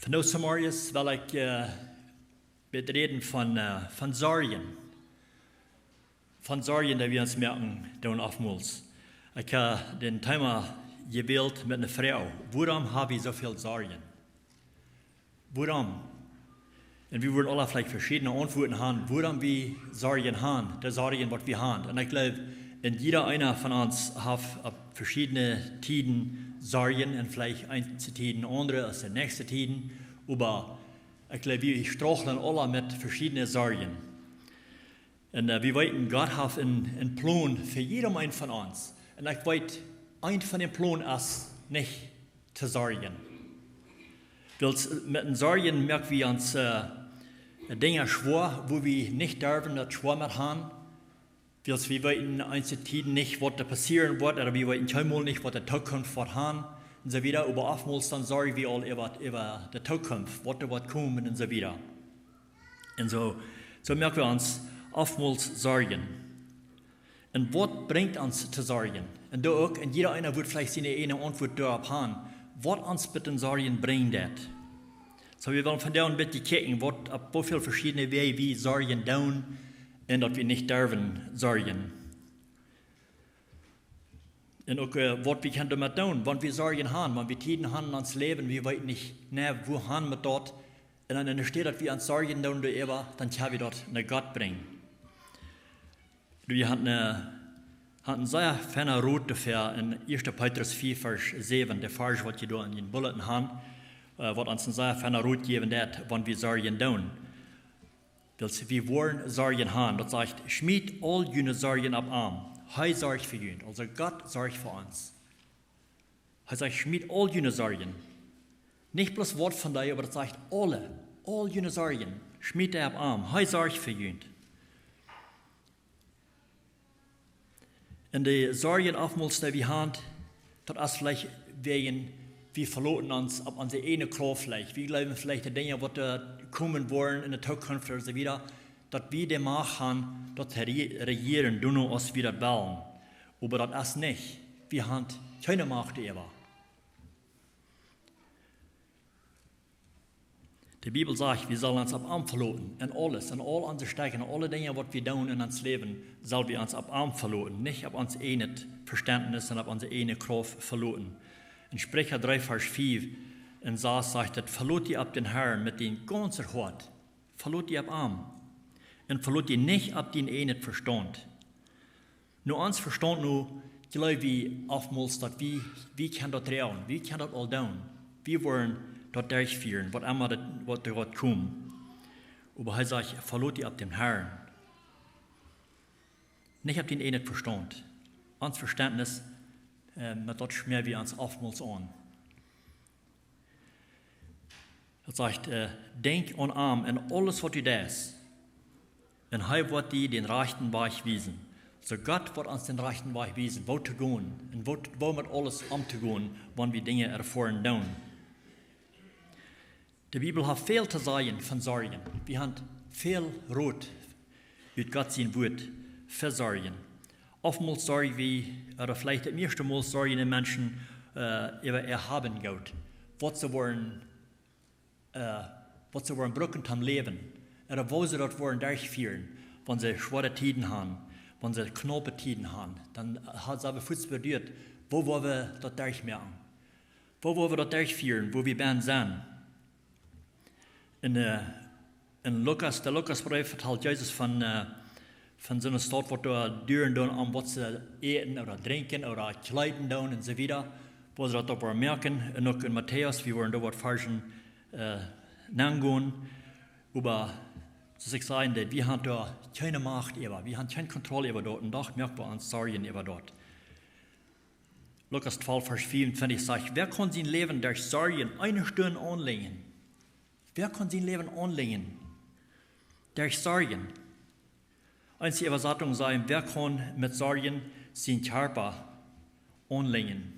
Vandaag Samarius wil ik reden van zorgen. Van zorgen die we ons merken doen afmoels. Ik heb den Thema gewählt met een vrouw. Waarom hebben we zoveel zorgen? Waarom? En we worden alle vielleicht verschiedene antwoorden haben, waarom wir Sorgen haben, die Sorgen, was wir haben. Und ich glaube, in jeder einer von uns hat auf verschiedene Tiden Sorgen und vielleicht eine Tiden andere als die nächste Tiden. Aber ich glaube, wir straucheln alle mit verschiedenen Sorgen. Und wir wissen, Gott hat einen Plan für jeden einen von uns. Und ich weiß, ein von den Plänen ist nicht zu sorgen. Weil mit den Sorgen merken wir uns Dinge schwer, wo wir nicht dürfen, das schwer mit haben. Weil wir wissen einzelne Tiden nicht, was da passieren wird, oder wir wissen keinmal nicht, was der Zukunft wird haben. Und so wieder, aber oftmals dann sorgen wir all über die Zukunft, was da wird kommen und so wieder. Und so merken wir uns oftmals Sorgen. Und was bringt uns zu sorgen? Und da auch, und jeder einer wird vielleicht seine eine Antwort darauf haben, was uns mit den Sorgen bringt. So wir wollen von da ein bisschen gucken, auf wie viele verschiedene Wege wir Sorgen tun und dass wir nicht dürfen sorgen. Und auch, was wir können damit tun, wenn wir Sorgen haben, wenn wir Tiden haben in uns Leben, wir wissen nicht, wo haben wir dort, und dann steht, dass wir uns Sorgen tun, dann können wir dort nach Gott bringen. Wir hatten einen sehr feinen Rot dafür in 1. Petrus 4, Vers 7, der Vers, was ihr da in den Bulletin habt, was uns einen sehr feinen Rot geben wird, wenn wir Sorgen tun. Wir wollen Sorgen haben. Das sagt, schmied all jene Sorgen ab Arm. Er sorgt für ihn. Also Gott sorgt für uns. Er sagt, schmied all jene Sorgen. Nicht bloß Wort von dir, aber das sagt all jene Sorgen. Schmied er ab Arm. Er sorgt für ihn. Und die Sorgen oftmals, die wir haben, das ist vielleicht wegen, wir verloren uns auf unsere eine Kraft vielleicht. Wir glauben vielleicht die Dinge, die da kommen wollen in der Zukunft oder so wieder, dass wir die Macht haben, dass regieren, tun uns wieder wollen. Aber das ist nicht. Wir haben keine Macht über. Die Bibel sagt, wir sollen uns ab Arm verloren. In alles, in all unsere Stärken, in alle Dinge, was wir tun in unserem Leben, sollen wir uns ab Arm verloren. Nicht ab unser eigenes Verständnis, sondern ab unsere eigene Kraft verloren. In Sprecher 3, Vers 4, in Saas sagt es, verlot ihr ab den Herrn mit den ganzen Hort. Verlot ihr ab Arm. Und verlot ihr nicht ab den eigenen Verstand. Nur uns Verstand nur, glaube ich, oftmals, dass wir können das trauen, wir können das all tun. Wir wollen das durchführen, was immer dort kommt. Aber er sagt, verlot ihr ab dem Herrn. Nicht ab den eigenen Verstand. Uns Verständnis, mit dort schmieren wir uns oftmals an. Er sagt, denk an Arm in alles, was du tust. Und er wird dir den rechten Weg weisen. So Gott wird uns den rechten Weg weisen, wo zu gehen und wo mit alles umzugehen, wenn wir Dinge erfahren tun. Die Bibel hat viel zu sagen von Sorgen. Wir haben viel Rot mit Gott sein Wort für Sorgen. Oftmals sorgen wir, oder vielleicht das erste Mal sorgen die Menschen über erhaben Gott. Was sie wollen brücken am Leben. Oder wo sie dort wollen durchführen. Wenn sie schwere Tiden haben, wenn sie knappe Tiden haben, dann hat es aber Fuß berührt. Wo wollen wir dort durchmerken? Wo wollen wir dort durchführen, wo wir sind? In Lukas, der Lukasbrief vertelt Jesus von so einer Stadt, wo da Düren tun, was sie eten oder trinken oder kleiden tun und so weiter, wo sie das auch merken. Und auch in Matthäus, wir wollen da was Falschen nachgehen. Aber so ich sagen, wir haben da keine Macht über, wir haben keine Kontrolle über dort und doch merken wir uns Sorgen über dort. Lukas 12, Vers 24 sagt, wer kann sein Leben durch Sorgen eine Stunde anlegen? Wer kann sein Leben anlegen? Durch Sorgen. Einzige Übersetzung sagen, wer kann mit Sorgen sein Körper anlegen?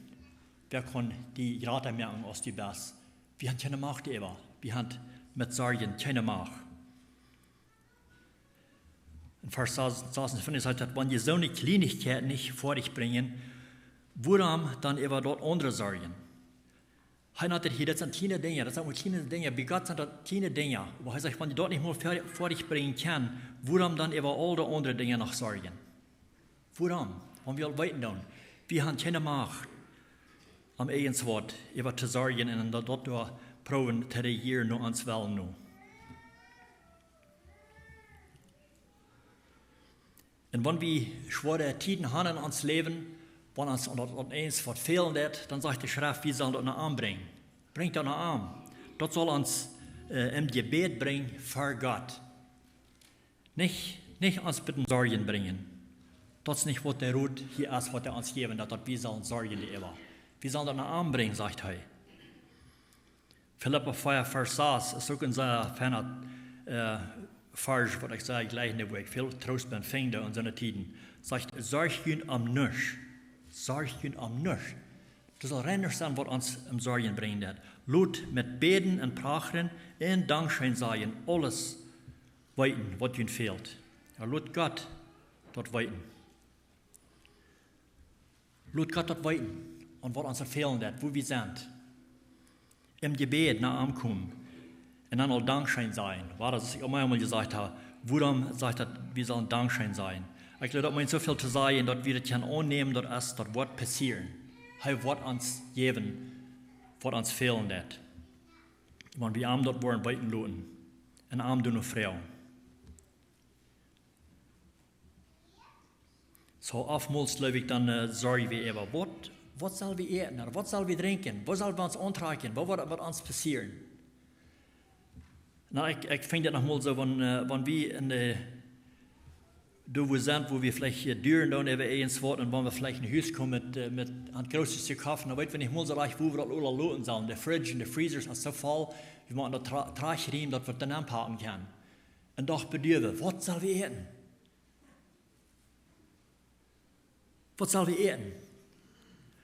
Wer kann die Rate merken aus dem Bass? Wir haben keine Macht über. Wir haben mit Sorgen keine Macht. In Vers 26 sagt er, wenn die so eine Kleinigkeit nicht vor dich bringen, warum dann über dort andere Sorgen? Hij had het hier, dat zijn kleine dingen, bij God zijn dat kleine dingen. Maar hij zegt, wenn je dat niet meer fertig brengen kan, waarom dan over al de andere dingen nog zorgen? Waarom? Want we weten dan, we hebben geen macht om eigen woord over te zorgen en dat we proberen te reageren naar ons wel nu. En wanneer we schwere tijden hebben in ons leven, wanneer ons dat eens wat veel is, dan zegt de schrift, wie zal dat naar aanbrengen? Breng dat naar aan. Dat zal ons in gebed brengen voor God. Niet ons met zorgen brengen. Dat is niet wat de roet hier is, wat hij ons geeft, dat we zullen zorgen die eeuwen. Wie zal dat naar aanbrengen, zegt hij. Philippa 4, vers 6 is ook een zeer fijne vers, wat ik zei gleich in de week. Veel troost ben vinden in zijn tijden. Zegt, zorg je om niets. Zorg je om niets. Het zal reiner zijn wat ons om zorgen brengt. Laat met beden en praten en dankzij zijn alles weten wat je veelt. Laat God dat weten. Laat God dat weten. En wat ons vervelen dat, wo we zijn. Im gebed naar aankomen. En dan al dankzij zijn. Waar dat ik allemaal gezegd heb, waarom zegt dat we zullen dankzij zijn? Ik geloof dat men zoveel te zeggen dat we het kunnen aannemen dat wordt passeren. Hij wordt ons geven wat ons velen dat. Want we aan dat worden buiten laten. En aan doen of vrouw. Zo afmoels geloof ik dan zorgen we even. Wat zal we eten? Wat zal we drinken? Wat zal we ons aantrekken? Wat wordt ons passeren? Nou, ik vind het nog mal zo, wanneer we in de we zijn, wo we vielleicht duren dan even eens wat en wanneer we vielleicht naar huis komen met een groot stuk koffie, dan weten we niet mal zo recht, wo we dat allemaal loten zullen. De fridge en de freezers als zo vol, we moeten dat traag dat we het dan aanpakken kunnen. En toch beduren, wat zal we eten? Wat zal we eten?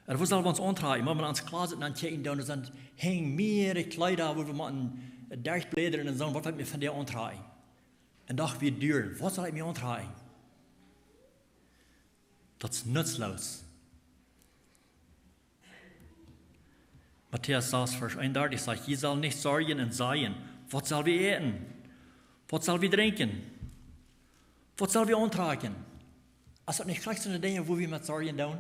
En wat zal we ons aantrekken? Maar we ons closet dan kijken, dan zijn hang meer kleider, waar we moeten dicht bladeren en zo, wat wil ik me van die aantrekken? En toch weer duren, wat zal ik me aantrekken? Dat is nutzloos. Matthäus 6, vers 31 zegt, je zal niet zorgen en zeggen, wat zal we eten? Wat zal we drinken? Wat zal we aantrekken? Als dat niet gelijk zijn de dingen waar we met zorgen doen.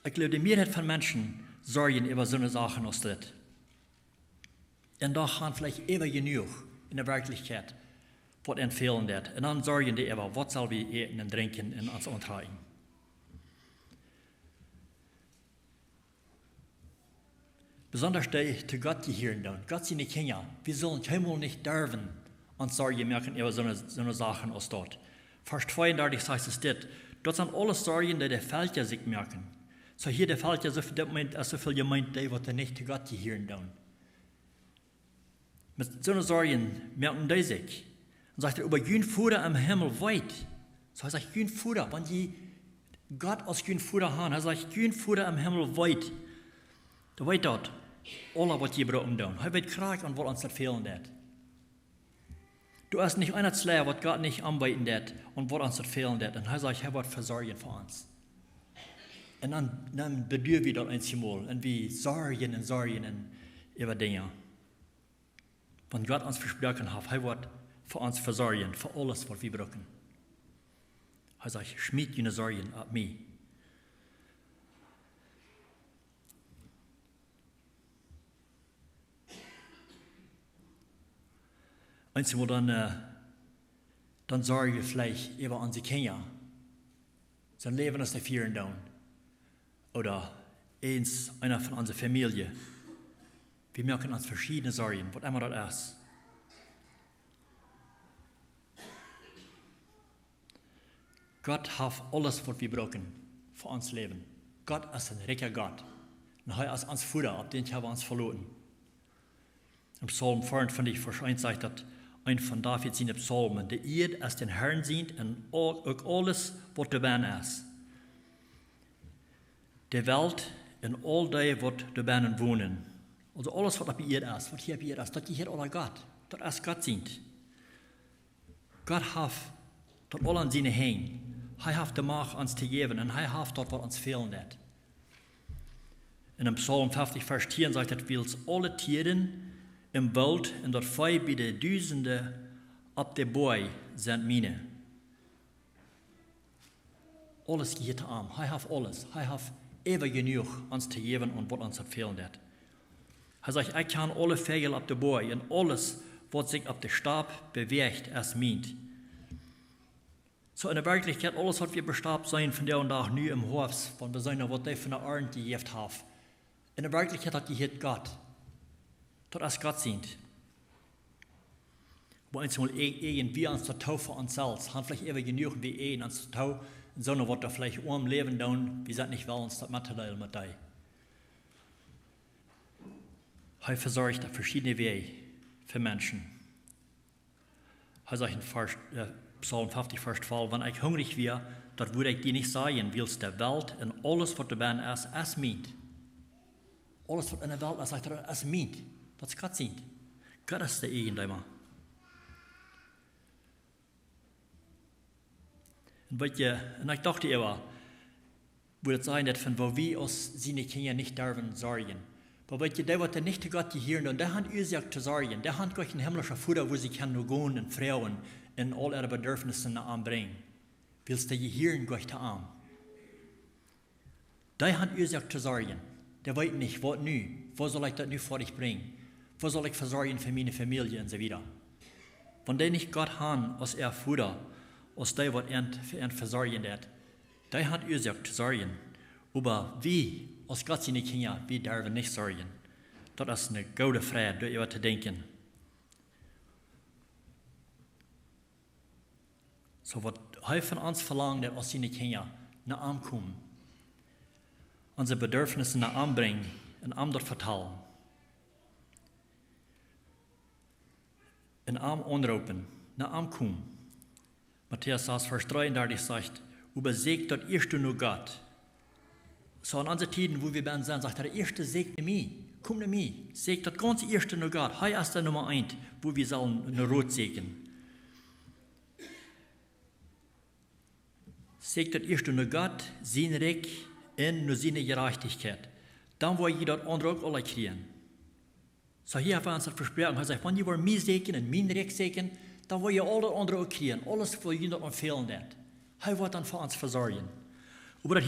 Ik geloof de meerheid van mensen zorgen over zo'n zaken als dit. En dan gaan vielleicht even genoeg in de werkelijkheid wat entfehlen dat. En dan zorgen die over wat zal we eten en drinken en ons aantrekken. Besonders die te God gehören doen. God zijn Kinder. Wir sollen helemaal nicht durven uns Sorgen machen über so Sachen als dort. Vers 32 sagt es dit. Dat zijn alles zorgen die de Völker sich merken. So hier de Völker, so dat meint, als zoveel gemeint, die wat nicht te God gehören doen. Mit so Sorgen merken die sich. Und sagt er, über jün Fuder am Himmel weit. So heißt er, jün Fuder, wenn die Gott als jün Fuder haben, er sagt, jün Fuder am Himmel weit. Da weet dat, alle wat je broken doen. Hij weet graag aan wat ons dat fehlen dat. Du hast nicht einer Slayer, was Gott nicht anbieten dat, und wat ons dat fehlen dat. Und er sagt, hij wordt verzorgen für uns. Und dann bedürfen wir dat einmal. Und wir sorgen und über Dinge. Wenn Gott uns versprochen hat, er wird für uns verzorgen, für alles, was wir brauchen. Er sagt, schmied jene Sorgen ab mir. Einmal dann sorgen wir vielleicht über unsere Kinder. Sein Leben ist nicht vieren down. Oder einer von unserer Familie. Wir merken uns verschiedene Sorgen, was immer das ist. Gott hat alles, was wir brauchen für uns Leben. Gott ist ein reicher Gott. Und er ist uns Vater, auf den haben wir uns verloren. Im Psalm 24, Vers 1 sagt das, ein von David seine Psalmen, der Erde ist den Herrn sieht und auch alles, was dabei ist. Die Welt und all die, was dabei wohnen. Also alles, was auf der Erde ist, was hier auf der Erde ist, das gehört alle Gott. Das ist Gott sind. Gott hat das alle an seine Hände. Er hat die Macht uns zu geben und er hat das, was uns fehlen wird. In dem Psalm 50, Vers 10 sagt het, wils alle Tieren im Wald en dat vee bij de duizenden op de boy zijn mine. Alles geht am. Hij heeft alles. Hij heeft ever genoeg ons te geven en wat ons het fehlen dat. Hij zegt, ik kan alle vegel op de boy en alles wat zich op de stab beweegt als meent. So in de werkelijkheid, alles wat we bestaat zijn van de dag nu im hoofd, van we zijn wat hij van de arm gegeven heeft. In de werkelijkheid hat die God. Dat als God sind. Wo uns mal irgendwie ans der Tau für uns selbst, haben vielleicht ever genug wie ans der Tau, sondern was da vielleicht im Leben tun, wir sind nicht wel uns das Material mit dir. Er versorgt auf verschiedene Wege für Menschen. Er sagt in Psalm 50, Vers 12, wenn ich hungrig wäre, das würde ich dir nicht sagen, willst der Welt und alles, was du bist, als meint. Alles, was in der Welt ist, sagt er, als meint. Dat is Gott sind. Gott ist der Eigentümer. Und ich dachte immer, würde sein, dass von wo wir uns seine Kinder nicht dürfen sorgen. Aber der wird nicht Gott gehören und der hat Ursache zu sorgen. Der hat Gott ein himmlischer Futter, wo sie kann nur gehen und Frauen in all ihre Bedürfnisse anbringen. Willst du gehören Gott zu arm? Der hat Ursache zu sorgen. Der weiß nicht, was nu. Wo soll ich das nu vor dich bringen? Wo soll ich versorgen für meine Familie und so weiter? Wenn der nicht Gott hat, als Futter, als der, was für ihn versorgen wird, der hat Ursache zu sorgen. Aber wie, als Gott seine Kinder, wir dürfen nicht sorgen. Das ist eine gute Frage, darüber zu denken. So, was er von uns verlangt, dass als seine Kinder nach ankommen, unsere Bedürfnisse nach anbringen und anderen vertellen. In Arm anrufen, nach Arm kommen. Matthäus 6, Vers 33 sagt, übersägt das erste nur Gott. So an unseren Tiden, wo wir sind, sagt er, der erste segne mich, komm zu mir, sägt das ganze erste nur Gott. Hij ist der Nummer 1, wo wir sollen eine Rot sägen. Sägt das erste nur Gott, sein Recht und nur seine Gerechtigkeit. Dann wollen wir das andere auch alle kriegen. So hier haben wir uns das versprochen. Er sagt, wenn ihr mich segnen und mein Recht segnen, dann wollen ihr alle andere auch kriegen. Alles, was ihr noch empfehlen wird. Er wird dann für uns versorgen. Aber das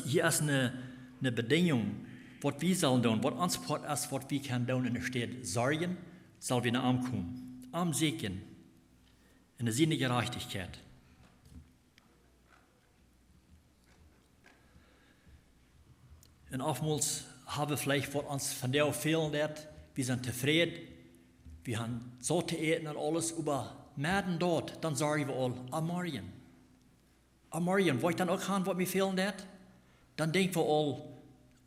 hier ist eine Bedingung, was wir sollen tun, was uns Part ist, was wir können tun in der Stadt. Sorgen, soll wir nach Arm kommen. Arm segnen. In der Sinne Gerechtigkeit. Und oftmals haben wir vielleicht, was uns von der fehlen wird, wir sind zufrieden, wir haben so zu eten und alles, aber mehr dort, dann sagen wir all, am Morgen, wo ich dann auch haben, was mir fehlen wird, dann denken wir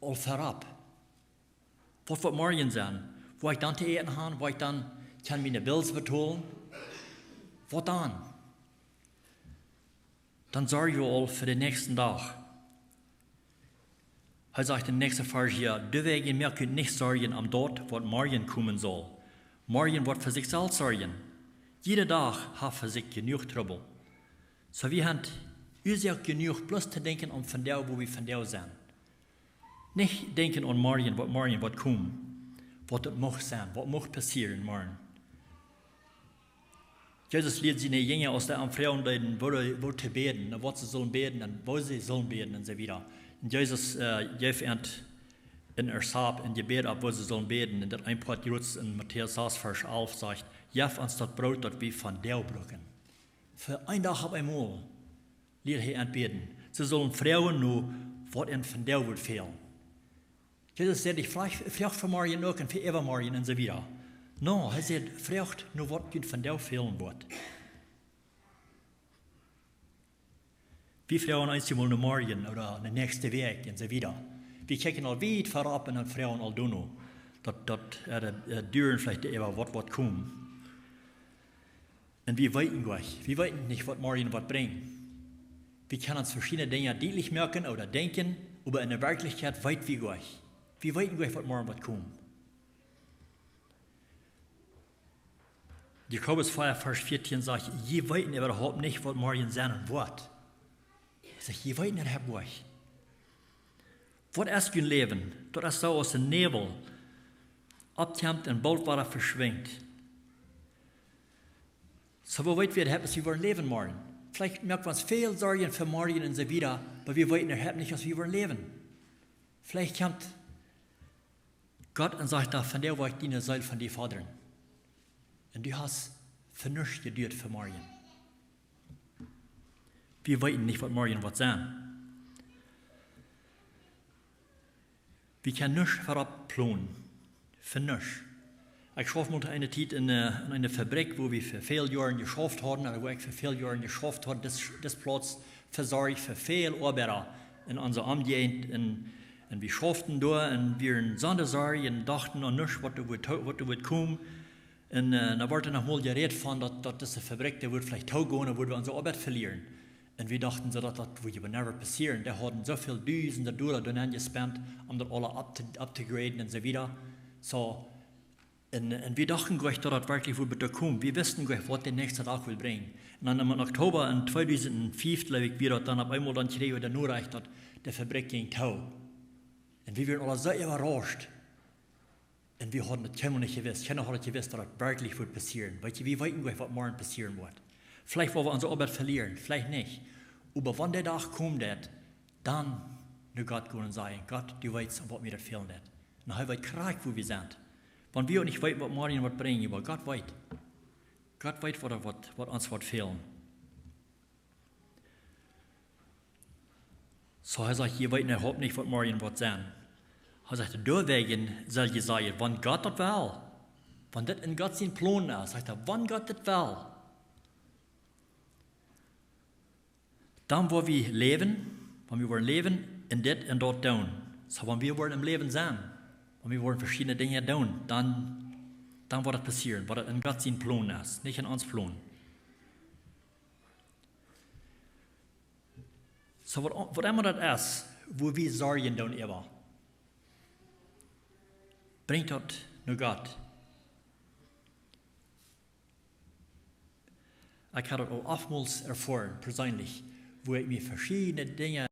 all vorab. Was wird morgen sein? Wo ich dann zu eten habe, wo ich dann kann meine Bills bezahlen, was dann? Dann sagen wir all für den nächsten Tag. Er sagt im nächsten Vers hier, deswegen mehr könnt nicht sorgen am dort, was morgen kommen soll. Morgen wird für sich selbst sorgen. Jeder Tag hat für sich genug Trouble. So wir haben uns genug bloß zu denken von der, wo wir von der sind. Nicht denken an morgen wird kommen. Was das mag sein, was mag passieren morgen. Jesus lädt seine Jünger aus der Frauen leiden, wo zu beten, was sie sollen beten, und wo sie sollen beten und so weiter. Und Jesus gaf in Ersab in Gebet ab, wo sie sollen beten. Und das ein Part Jutz in Matthäus 6, Vers 11 sagt, gaf uns das Brot, das wir von dir brauchen. Für ein Tag auf einmal lehrt er beten. Sie sollen Frauen nur, was ihnen von dir wird fehlen. Jesus sagt, ich frage für morgen auch und für übermorgen und so weiter. No, er sagt, fragt nur, was ihnen von dir fehlen wird. Wir fragen uns mal morgen oder den nächsten Weg und so weiter. Wir kijken al weit vorab und dann fragen al doen. Dat duren vielleicht even wat kommt. Und wir wissen nicht, was morgen was bringt. Wir können uns verschiedene Dinge deutlich merken oder denken, aber in der Wirklichkeit weit wir gleich. Wir wissen gleich, was morgen was kommt. Jakobus 4, Vers 14 sagt, ihr wissen überhaupt nicht, was morgen sein wird. Ich sage, ihr wissen nicht, was. Wat ist ein Leben? Dat ist so aus dem Nebel abkommt und bald war verschwingt. So, wo weit wir haben, wie wir leben morgen. Vielleicht merkt man es viel Sorgen für morgen und so wieder, aber wir wollten nicht, dass wir leben. Vielleicht kommt Gott und sagt, von der wo ich dienen soll, von dir fordern. Und du hast für nichts gedürt für morgen. Wir wollten nicht, was morgen wird sein. Wir können nichts verabplanen. Für nichts. Ich schaffe mal eine Zeit in einer Fabrik, wo wir für viele Jahre geschafft haben, oder wo ich für viele Jahre geschafft habe, das Platz versorgt für viele Arbeiter in unserer Umgegend. Und wir schafften da, und wir in Sondersorge und dachten an nichts, was da wird kommen. Und dann wurde noch mal geredet von, dass diese Fabrik, die wird vielleicht gehen, und würden wir unsere Arbeit verlieren. Und wir dachten so, dass das würde never passieren. Die hatten so viel Tausende Dollar dann gespendet, um das alle abzugraden und so weiter. So, und wir dachten gleich, dass das wirklich würde kommen. Wir wussten gleich, was der nächste Tag will bringen. Und dann im Oktober in 2005, glaube ich, wir dann auf einmal dann kriegen wir Nachricht, dass die Fabrik ging tau. Und wir waren alle so überrascht. Und wir hatten das nicht gewusst. Keiner hat gewusst, dass das wirklich wird passieren. Weil wir wollten gleich, was morgen passieren wird. Vielleicht wollen wir unsere Arbeit verlieren, vielleicht nicht. Aber wenn der Tag kommt, dann nur Gott gehen und sagen, Gott, du weißt, was mir das fehlen wird. Und dann wird Krieg, wo wir sind. Wenn wir nicht wissen, was morgen wird bringen, aber Gott weiß. Gott weiß, was uns wird fehlen. So er sagt, ihr weißt überhaupt nicht, was morgen wird sein. Er sagt, deswegen soll ihr sagen, wenn Gott das will, wenn das in Gott sein Plan ist, sagt er, wenn Gott das will, dann wollen wir leben, wenn wir wollen leben, in das und dort tun. So, wenn wir wollen im Leben sein, wenn wir wollen verschiedene Dinge tun, dann wird das passieren, weil das in Gott sein Plan ist, nicht in uns Plan. So, was immer das ist, wo wir sorgen tun immer, bringt das nur Gott. Ich habe das auch oftmals erfahren, persönlich, wo ich mir verschiedene Dinge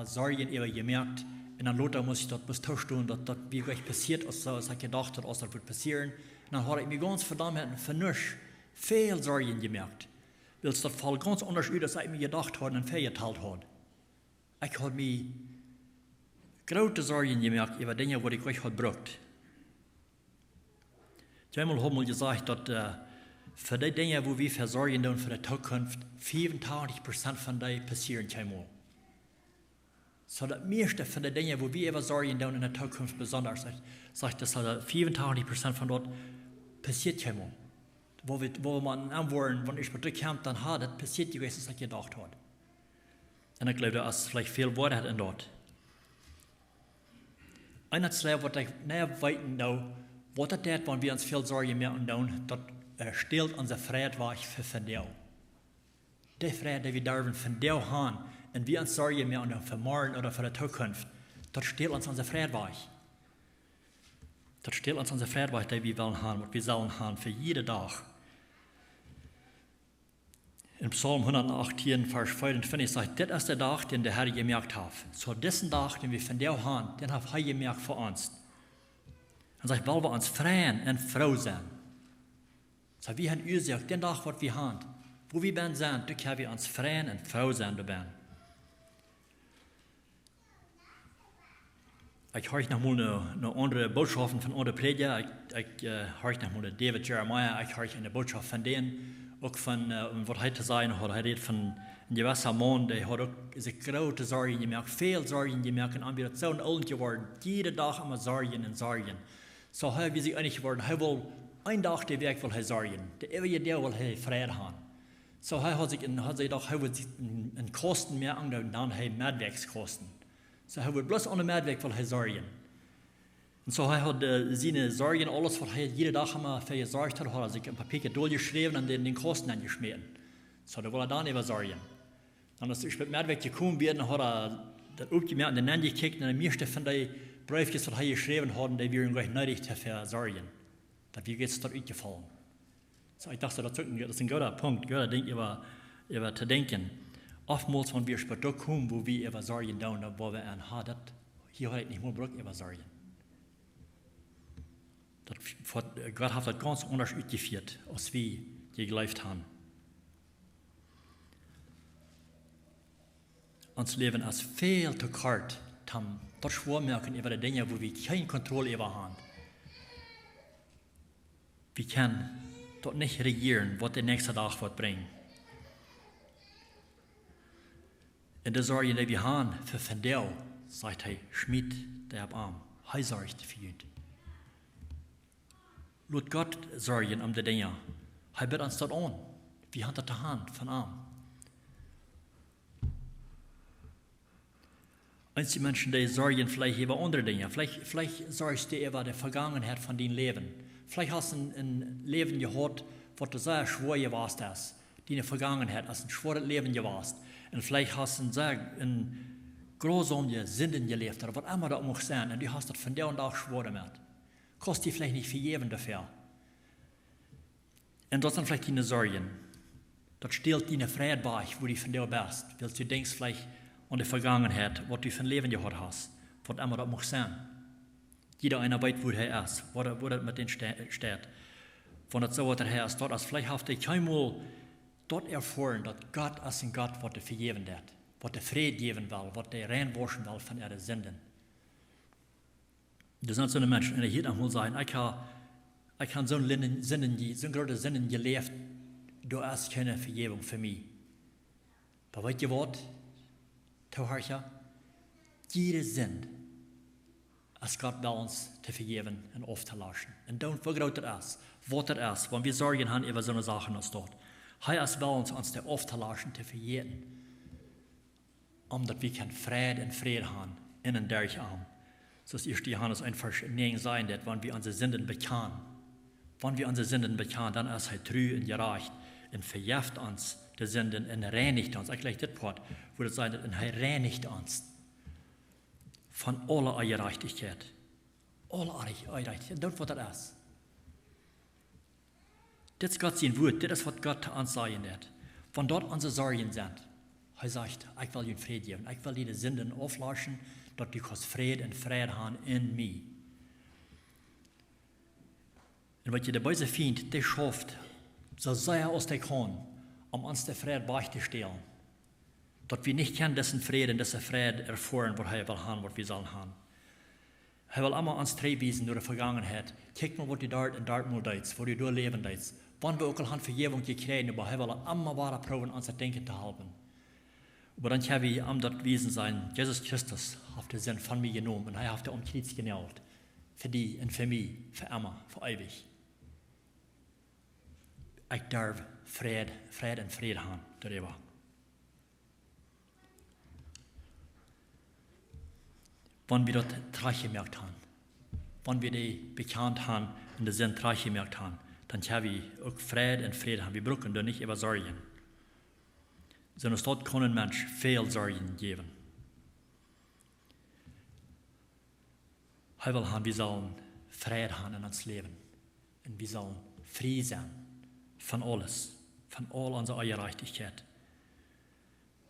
Sorgen über gemerkt und dann Lothar muss ich das bis tauschen, dass das wirklich passiert ist, als ich gedacht habe, dass das wird passieren. Und dann habe ich mir ganz verdammt für nichts viel Sorgen gemerkt. Weil es das Fall ganz anders ist, als ich mir gedacht habe und vergeteilt habe. Ich habe mir große Sorgen gemerkt über Dinge, die ich euch gebraucht. Ich habe einmal gesagt, dass für die Dinge, wo wir versorgen tun für die Zukunft, 85% von denen passieren einmal. So das meiste von den Dingen, wo wir versorgen tun in der Zukunft besonders, sagt das 85% von dort passiert einmal. Wo man antworten, wenn ich zurückkomme, dann das passiert die was ich gedacht habe. Und ich glaube, dass es vielleicht viel Worte hat in dort. Einer Zeit, was ich näher weiten was das ist, wenn wir uns viel Sorgen mehr tun, das stellt unser Frieden weg für dich. Der Frieden, den wir dürfen von dir haben, und wir uns Sorgen mehr für morgen oder für die Zukunft, das stellt uns unser Frieden weg. Das stellt uns unser Frieden weg, den wir wollen haben, was wir sollen haben für jeden Tag. In Psalm 118, Vers 25 sagt, das ist der Tag, den der Herr gemerkt hat. So diesen Tag, den wir von dir haben, den hat er gemerkt für uns. Er sagt, weil wir uns freuen und froh sind. So wir haben gesagt, den Tag, was wir haben, wo wir sind, da können wir uns freuen und froh sein dabei. Ich höre noch mal eine andere Botschaft von anderen Prediger. Ich höre noch mal David Jeremiah. Ich höre eine Botschaft von denen, auch von, was heute sein hat. Er redet von einem gewissen Mann, der hat auch sich große Sorgen gemerkt, viel Sorgen gemerkt, und er ist so alt geworden. Jeden Tag immer Sorgen und Sorgen. So haben wir sich einig geworden, er will einen Tag den Weg will er sorgen. Der ewige Tag will er Frieden haben. So er hat sich gedacht, er will sich in Kosten mehr angehen, dann er Mehrwegskosten. So er wird bloß ohne Mehrweg will er sorgen. Und so er hat seine Sorgen, alles, was er jeden Tag immer für gesorgt hat, hat er sich ein Papier durchgeschrieben und den Kosten angeschmiert. So da will er dann über sorgen. Dann ist er mit Mehrweg gekommen, dann hat er das aufgemerkt und dann angekickt, und dann meiste von den Briefjes, was er geschrieben hat, die wir ihm gleich nötig dafür sorgen. Das wie geht es dort gefallen. So ich dachte, das ist ein guter Punkt, ein guter Ding, über zu denken. Oftmals, wenn wir später kommen, wo wir über Sorgen tun, wo wir an das hier hat nicht mehr Brück über Sorgen. Gott hat das ganz anders ausgeführt, als wir gelebt haben. Ons Leben ist viel zu kort, um das Schwiermerken über die Dinge, wo wir keine Kontrolle über haben. Wir können dort nicht regieren, was der nächste Tag wird bringen. In der Sorge, die wir haben, für Verdau, sagt er, Schmied, der ab Arm, er sorgt für uns. Lass Gott sorgen um die Dinge. Er bittet uns das an. Wir haben das die Hand von Arm. Einige Menschen, die sorgen vielleicht über andere Dinge. Vielleicht sorgst du über die Vergangenheit von deinem Leben. Vielleicht hast du ein Leben gehabt, was du sehr schwer warst hast. Deine Vergangenheit hast ein schweres Leben gewast. Und vielleicht hast du ein grausamen Sünden gelebt, oder was immer das mag sein. Und du hast das von der und auch schwer damit. Kostet dir vielleicht nicht vergeben dafür. Und das sind vielleicht deine Sorgen. Das stellt deine Freude bei, wo du von dir bist. Weil du denkst vielleicht an die Vergangenheit, was du für ein Leben gehabt hast, was immer das mag sein. Jeder einer weiß, wo er ist, wo das mit dem steht. Von das so, was er ist, dort ist vielleicht hast du keinmal dort erfahren, dass Gott ist ein Gott, was er vergeben wird, was er Frieden geben will, was er reinwaschen will von ihren Sünden. Das sind so eine Menschen, und hier einmal sagen, ich habe so große Sünden gelebt, du hast keine Vergebung für mich. Aber weißt du was? Tauharcha, jede Sünde ist Gott bei uns zu vergeben und aufzulassen. Und dann vergraut das ist, was das ist, wenn wir Sorgen haben über so eine Sachen als dort. Er ist bei uns zu aufzulassen, zu vergeben, damit wir Frieden und Frieden haben, in und durch haben. So ist 1. Johannes 1, Vers 9 sein, dass wenn wir unsere Sünden bekennen, dann ist er treu und gerecht und vergibt uns die Sünden und reinigt uns. Ich gleich das Wort, wo das sagt, und er reinigt uns von aller Ungerechtigkeit. Alle Ungerechtigkeit, das was das ist. Das ist Gott sein Wort, das ist, was Gott uns sagen wird. Wenn dort unsere Sorgen sind, er sagt, ich will dir Frieden geben, ich will dir die Sünden auflassen, dass du Frieden und Frieden haben in mir. Und was ihr dabei findet, der schafft, so sehr aus der kann, uns den Frieden beizustellen. Dass wir nicht kennen, diesen Frieden erfahren, was er will haben, was wir sollen haben. Er will immer uns treiben durch die Vergangenheit. Kijk mal, was du dort mal deitst, wo du dort leben deitst. Wann wir auch al Vergebung gekriegt, aber er will immer weiter probieren, uns zu denken zu halten. Aber dann haben wir am dort gewesen sein, Jesus Christus hat den Sinn von mir genommen und er hat den Kreuz genäht. Für die und für mich, für immer, für ewig. Ich darf Frieden und Frieden haben darüber. Wenn wir das gemerkt haben, wenn wir die bekannt haben und den Sinn gemerkt haben, dann haben wir auch Frieden und Frieden haben. Wir brauchen da nicht über Sorgen. Sondern dort kann ein Mensch viel Sorgen geben. Er will haben, wir sollen Frieden haben in uns Leben. Und wir sollen frei sein von alles, von all unserer Ungerechtigkeit.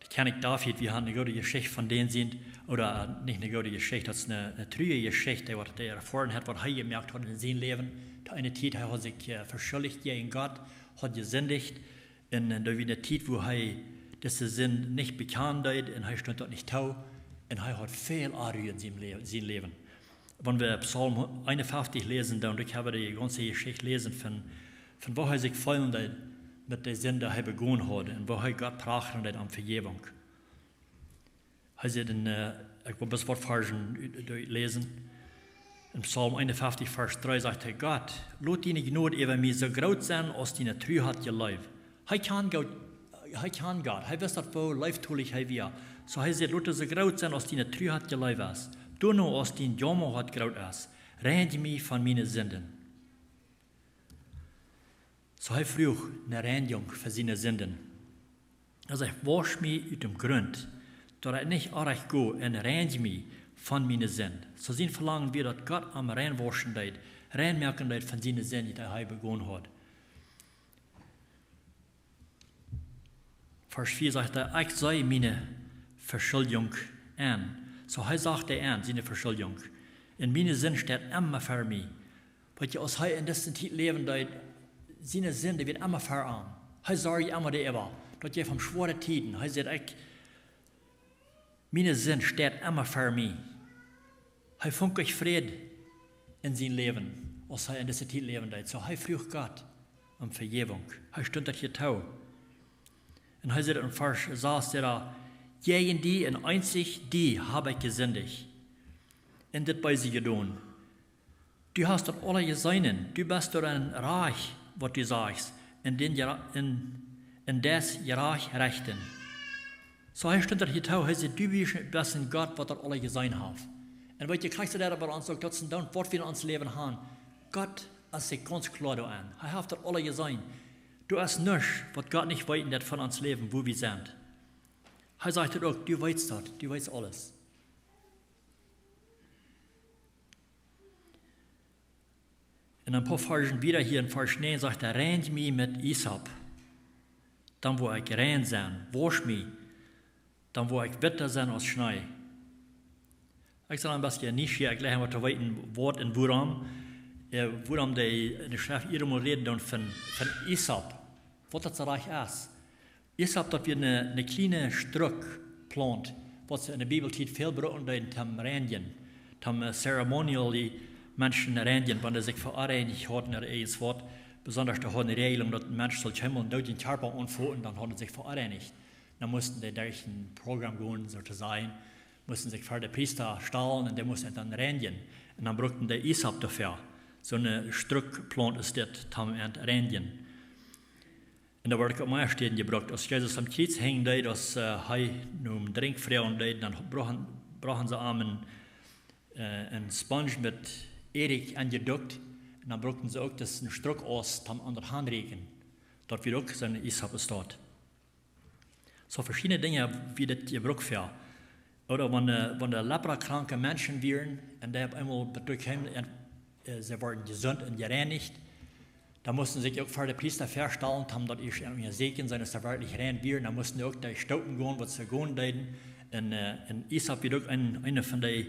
Die König David, wir haben eine gute Geschichte von denen sind, oder nicht eine gute Geschichte, das ist eine treue Geschichte, was er erfahren hat, was er gemerkt hat in seinem Leben. Da eine Zeit, er hat sich verschuldigt gegen Gott, hat gesündigt, und da war eine Zeit, wo er diese Sinn nicht bekannt hat, und er stand dort nicht tau, und er hat viel Arü in seinem Leben. Wenn wir Psalm 51 lesen, dann ich habe die ganze Geschichte lesen, von wo er sich fallen hat, mit der Sinn, die er begonnen hat, und wo er Gott prachen hat um Vergebung. Er sagt ich will das Wort lesen, in Psalm 51, Vers 3 sagt er, Gott, lass deine Gnade über mich so groß sein, als deine Treuheit gelebt. Er kann Gott, er weiß, wo leiftulich er wir. So er sagt, lass es so groß sein, als deine Treuheit gelebt ist. Du noch, als dein Jammerheit groß ist. Reinige mich von meinen Sünden. So er frug eine Reinigung für seine Sünden. Also ich wasch mich aus dem Grund, dass ich nicht arg gehe und reinige mich von meinen Sünden. So sind verlangen wir, dass Gott am reinwaschen wird, reinmerken wird von seinen Sünden, die er begonnen hat. Vers 4 sagt er, ich sei meine Verschuldigung an, So hij sagt er an, seine Verschuldung. In meine Sinn steht immer für mich. Weil je als hij in diesem Zeit leben, seine Sinn, die wird immer für an. Hij sagt immer der Eber, dass je vom schweren Tiden, hij sagt, meine Sinn steht immer für mich. Hij funkt euch Frieden in sein Leben, als hij in dieser Zeit leben. So hij fragt Gott um Vergebung. Hij stond dat hier tau. Und hij sagt in Vers 6, gegen die und einzig die habe ich gesündigt. Und das bei sie getan. Du hast dort alle geseinen, du bist dort ein Reich, was du sagst, in des Reich rechten. So hij stond dat hier tau, hij sagt, du bist ein Gott, was dort alle gesein hat. Und wat je krijgt daar bij ons ook, dat ze dan wat we in ons leven gaan. Gott ist sich ganz klar da an. Er hat dort alle gesehen. Du hast nichts, was Gott nicht weiß von uns Leben, wo wir sind. Er sagt auch, du weißt das, du weißt alles. In ein paar Versen wieder hier in Vers 9 sagt er, rennt mich mit Isop, dann wo ich rein sein, wasch mich, dann wo ich witter sein als Schnee. Ich sage ein bisschen nicht hier, ich lege mal zu weiten Wort in Wuram. Wuram, die Schrift hier mal reden von Isop. Was das reich ist. Isop, das wir eine kleine Stück plant, was in der Bibel steht, viel brauchen in dem Rängen, dem Ceremonial, die Menschen Rängen, wenn sie sich vereinigt haben, ist Wort, besonders da eine Regelung, dass ein Mensch soll kommen und durch den Körper anfangen, dann haben sie sich vereinigt. Dann mussten die durch ein Programm gehen, sozusagen. Mussten sich vor der Priester stellen und der musste dann reinigen. Und dann brauchten die Isop dafür. So eine Stückplant ist das, tam und reinigen. Und da wurde ich auch mehr Stehen gebraucht. Als Jesus am Kreuz hing, dass er nun Trinkfrauen, dann brauchen sie einen Sponge mit Erik angedockt. Und dann brauchten sie auch das einen Stück aus, tam an der Hand regen. Dort wird auch so eine Isop ist dort. So verschiedene Dinge, wie das gebraucht wird. Oder wenn leprakranke Menschen wären und die einmal bekommen und sie wurden gesund und gereinigt, dann mussten sie sich auch vor der Priester feststellen, haben dort ihr Segen sein, dass sie wirklich rein wären. Dann mussten sie auch die Stocken gehen, was sie gehen dürfen. Und Isop wird auch eine von den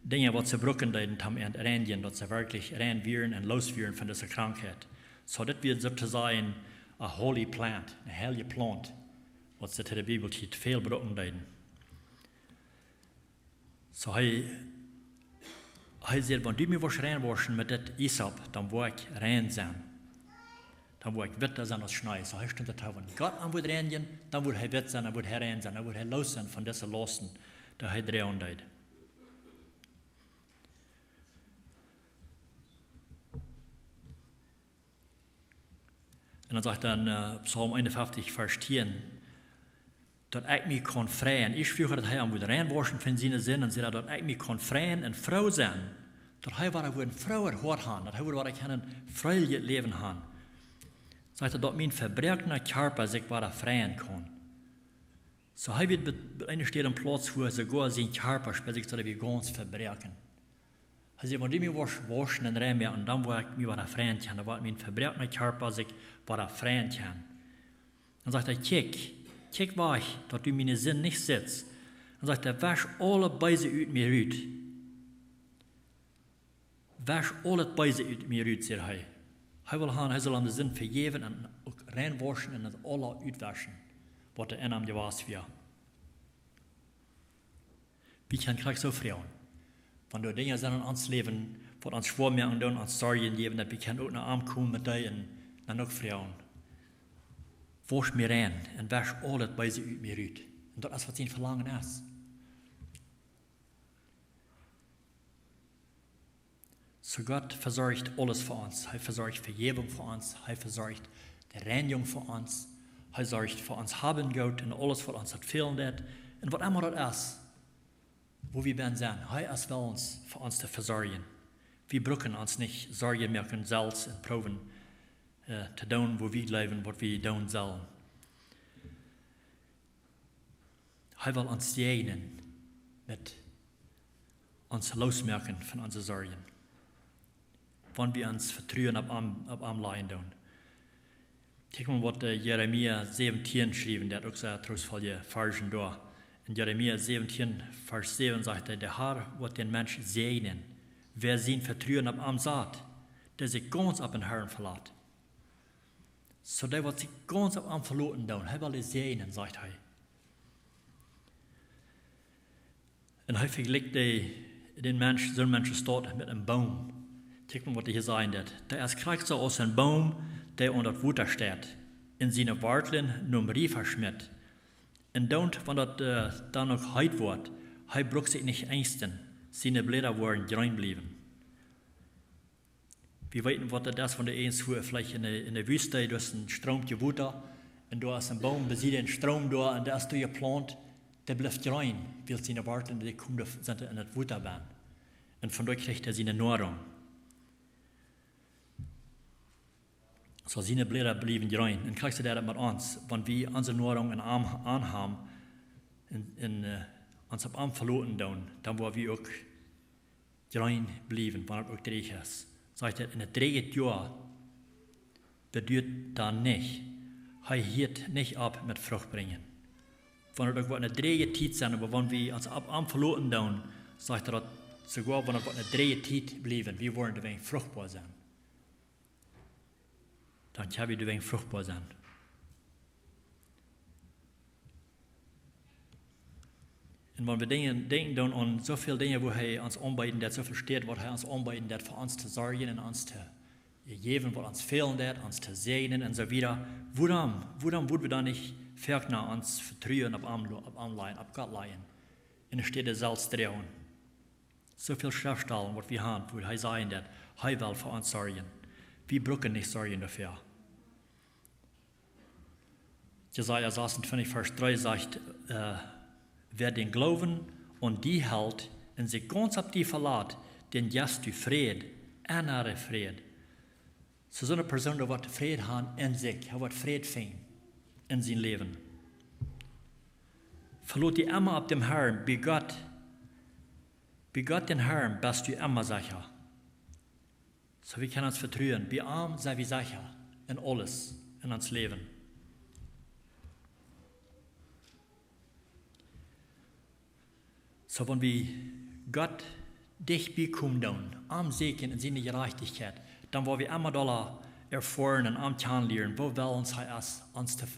Dingen, was sie brauchen dürfen, haben reinigen, dass sie wirklich rein wären und los wären von dieser Krankheit. So, das wird sozusagen ein holy plant, eine heilige Plant, was sie in der Bibel steht, viel brauchen dürfen. So hij sagt, wenn du mir was reinwaschen mit dem Isop, dann will ich rein sein. Dann will ich witter sein als Schnee. So hij stond da, wenn Gott an wird reinigen, dann will er witter sein, dann will er rein sein, dann will er los sein von diesen Lasten, die er drehen wird. Und dann sagt er Psalm 51, Vers 10, dat ik me kon freien. Ich führe, dass er am reinwaschen von seinen Sinn und sagt, dass ich me kon freien und Frau sein. Dass er war eine Frau erhört haben, dass er war ein freies Leben haben. Sagt er, dass mein verbrechener Körper sich war freien kann. So er wird bei einer Stelle am Platz, wo er sogar sein Körper sich wie ganz verbrechen. Er sagt, wenn die mich waschen und rein und dann war ich mich freien kann, dann war mein verbrechener Körper sich freien kann. Dann sagt er, kijk weg, dat du meine Sinn nicht sitzt. Dann sagt er, wasch alle Beise uit mir uit. Wasch alle Beise uit mir uit, sagt er. Er soll an den Sinn vergeben und auch reinwaschen und das alle uitwaschen, was er in ihm gewas wird. Wie kann ich so fragen? Wenn du Dinge sind in uns Leben, was uns vormerken und uns Sorgen geben, dass wir können auch nach Arm kommen mit dir und dann auch fragen. Wasch mir rein und wasch alles bei sie uit mir uit. Und das ist, was sein Verlangen ist. So Gott versorgt alles für uns. Er versorgt Vergebung für uns. Er versorgt die Reinigung für uns. Er sorgt für uns haben Gott und alles, was uns hat fehlen wird. Und was immer das ist, wo wir werden sein. Er ist für uns zu versorgen. Wir brauchen uns nicht Sorgen mehr und selbst und proben, te doen wo wir leben, was wir tun sollen. Er will uns segnen mit uns losmerken von unseren Sorgen. Wenn wir uns vertrauen auf am Leiden tun. Kijk mal, was Jeremia 17 schrieben, der hat auch so trostvolle Versen da In Jeremia 17, Vers 7 sagt er, der Herr wird den Mensch segnen, wer sein Vertrauen auf ihm sagt, der sich ganz auf den Herrn verlässt. So der wird sich ganz auf ihn verlassen tun, er will es segnen, sagt er. Und häufig liegt den Mensch, so ein Mensch dort mit einem Baum. Guck mal, was hier sagen wird. Der erst kriegt so aus einem Baum, der unter das Wasser steht, in seine Warteln nur Rie verschmiert. Und dann, wenn das dann noch heit wird, er braucht sich nicht ängsten, seine Blätter werden grün bleiben. Wir wissen, was das ist, wenn der eins vielleicht in der Wüste, du hast einen Strom gewuter, und du hast einen Baum, du siehst einen Strom da, und der ist geplant, der bleibt grün, weil seine Warteln, die kommen in das Wasser werden. Und von dort kriegt er seine Nahrung. So seine Blätter bleiben grün. Und kriegst du das mit uns, wenn wir unsere Nahrung in Arm anhaben, uns auf Arm verloren tun, dann wollen wir auch grün bleiben, wenn es auch dreckig ist. Sagt er, in der 3. Jahr bedeutet dann nicht, er hielt nicht ab mit Frucht bringen. Wenn es auch eine 3. Zeit sind, aber wenn wir uns auf Arm verloren tun, sagt er, sogar wenn es eine 3. Zeit bleiben, wir wollen ein wenig fruchtbar sein. Dann kann wir ein wenig fruchtbar sein. Und wenn wir denken dann an so viele Dinge, wo er uns anbieten, so viel steht, was er uns anbieten, für uns zu sorgen und uns zu geben, was uns fehlen, uns zu segnen und so weiter, warum würden wir dann nicht ferner uns vertrauen auf Gott leihen? In der Städte selbst drehen. So viel Schriftstellen, was wir haben, wo er sagen wird, er will für uns sorgen. Wir brauchen nicht sorgen dafür. Jesaja 26, Vers 3 sagt, wer den Glauben und die hält und sich ganz auf die verlässt, den jetzt die Friede, innere Friede. So eine Person, die wird Friede haben in sich, die wird Friede finden in sein Leben. Verlot die immer auf dem Herrn, bei Gott den Herrn, bist du immer sicher. So wir können uns vertrauen, bei ihm sind wir sicher in alles, in uns Leben. So wenn wir Gott dich bekommen, am Segen in seine Gerechtigkeit, dann wollen wir immer doller erfahren und am kennenlernen, wo will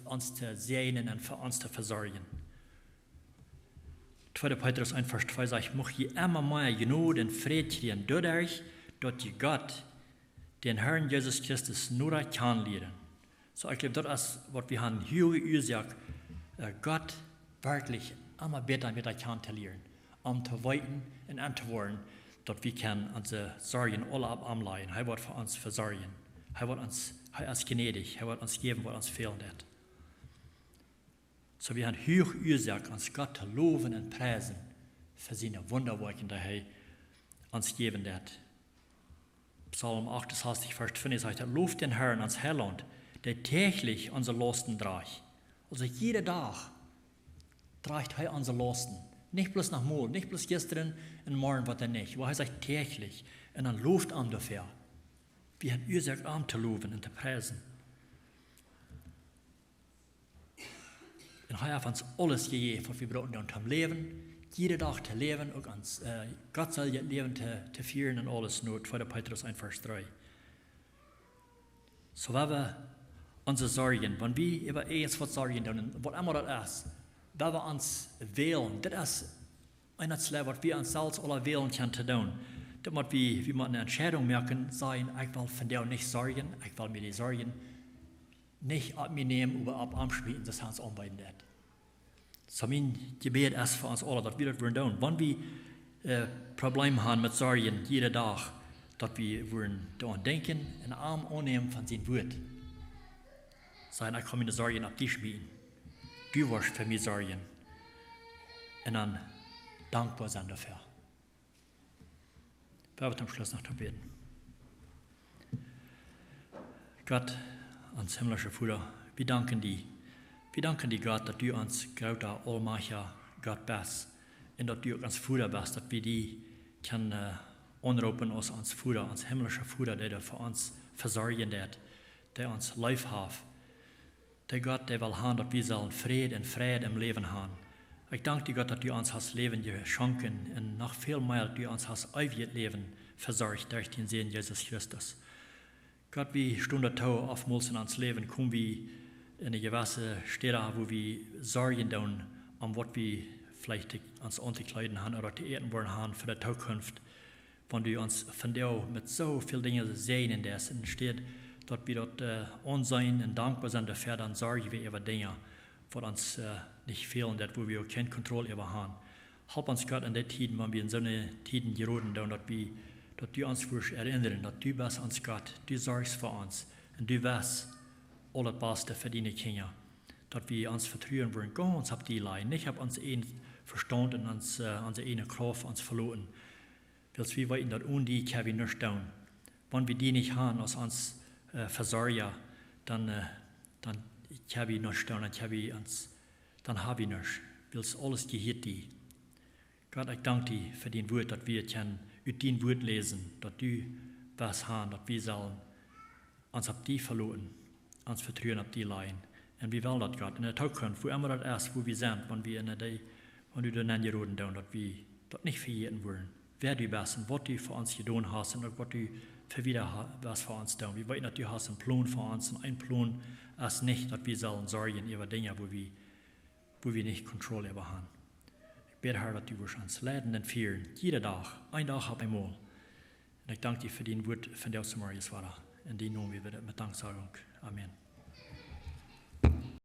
uns zu segnen und für uns zu versorgen. 2. Petrus 1, Vers 2 sagt, möcht ihr immer mehr Genot und Friede kriegen, dadurch, dass ihr Gott, den Herrn Jesus Christus, nur kennenlernen. So ich glaube, das ist, was wir haben, höhere Ursache, Gott wirklich immer besser kennenzulernen. Zu weiten und zu wollen, dass wir unsere Sorgen alle ableiten. Er wird für uns versorgen. Er ist gnädig. Er wird uns geben, was uns fehlt. So wir haben hohe Ursache, uns Gott zu loben und preisen für seine Wunderwerke, die er uns geben wird. Psalm 68, Vers 5 sagt, lobt den Herrn ans Heiland, der täglich unsere Lasten trägt. Also jeden Tag trägt er unsere Lasten. Nicht bloß nach morgen, nicht bloß gestern und morgen wird er nicht. Weil er sagt täglich. Und dann lobt er dafür. Wir haben Ursache, ihm zu loben und zu preisen. Und er hat uns alles gegeben, was wir brauchen, um zu leben. Jeden Tag zu leben, auch uns, Gott soll das Leben zu führen und alles nur. 2. Petrus 1, Vers 3. So, wenn wir unsere Sorgen, wenn wir über eins was sorgen, dann, was immer das ist, wenn wir uns wählen, das ist eines, was wir uns selbst alle wählen können zu tun. Damit wir eine Entscheidung merken, sagen, ich will von dir nicht sorgen, ich will mir die Sorgen nicht ab mir nehmen, aber ab am Schmieden, das uns anbieten wird. So mein Gebet ist für uns alle, dass wir das tun. Wenn wir Probleme haben mit Sorgen jeden Tag, dass wir daran denken, einen Arm annehmen von seinem Wort. Sagen, ich kann meine Sorgen ab dich schmieden. Du wirst für mich sorgen. Und dann dankbar sein dafür. Wir werden am Schluss noch beten. Gott, uns himmlischer Vater, wir danken dir. Wir danken dir, Gott, dass du uns großer, allmächtiger Gott bist. Und dass du uns Vater bist, dass wir die können anrufen als uns Vater, uns himmlischer Vater, der für uns versorgen wird, der uns Life hat. Der Gott, der will haben, dass wir sollen Friede und Freude im Leben haben. Ich danke dir, Gott, dass du uns das Leben geschenken und noch viel mehr, dass du uns das ewige Leben versorgt durch den Sohn Jesus Christus. Gott, wie Stunde Tau oftmals in uns Leben kommen wir in eine gewisse Stelle, wo wir Sorgen tun, was wir vielleicht uns anzukleiden haben oder zu eten wollen haben für die Zukunft. Wenn du uns von dir mit so vielen Dingen segnen lässt, entsteht, dass wir dort ansehen und dankbar sind dafür, dann sorgen wir über Dinge, die uns nicht fehlen, dass wo wir auch keine Kontrolle über haben. Help uns Gott in der Zeit, wenn wir in so eine Tiden geraten, dass du uns erinnern, dass du bist uns Gott, du sorgst für uns und du weißt alles Beste für deine Kinder. Dass wir uns vertrauen wollen, ganz auf die Leine, nicht auf uns einen Verstand und unsere eine Kraft uns verloren. Weil wir wissen, dass ohne die können wir nichts tun. Wenn wir die nicht haben als uns Versorger, dann können wir nichts tun, dann haben wir nichts. Weil alles gehört dir. Gott, ich danke dir für dein Wort, dass wir können aus dein Wort lesen, dass du was haben, dass wir sollen uns auf die verloren, uns vertrauen auf die Leine. Und wir wollen das, Gott, in der Zukunft, wo immer das ist, wo wir sind, wenn du dann angeraten tun, dass wir das nicht vergessen wollen. Wer du bist und was du für uns getan hast und was du für wieder was für uns tun. Wir wissen, dass du hast einen Plan für uns und ein Plan ist nicht, dass wir sollen sorgen über Dinge, wo wir nicht Kontrolle über haben. Ich bete, Herr, dass du uns leiten und führen, jeden Tag, ein Tag auf einmal. Und ich danke dir für dein Wort von der Samarias Vater. In deinem Namen, wir bitten mit Danksagung. Amen.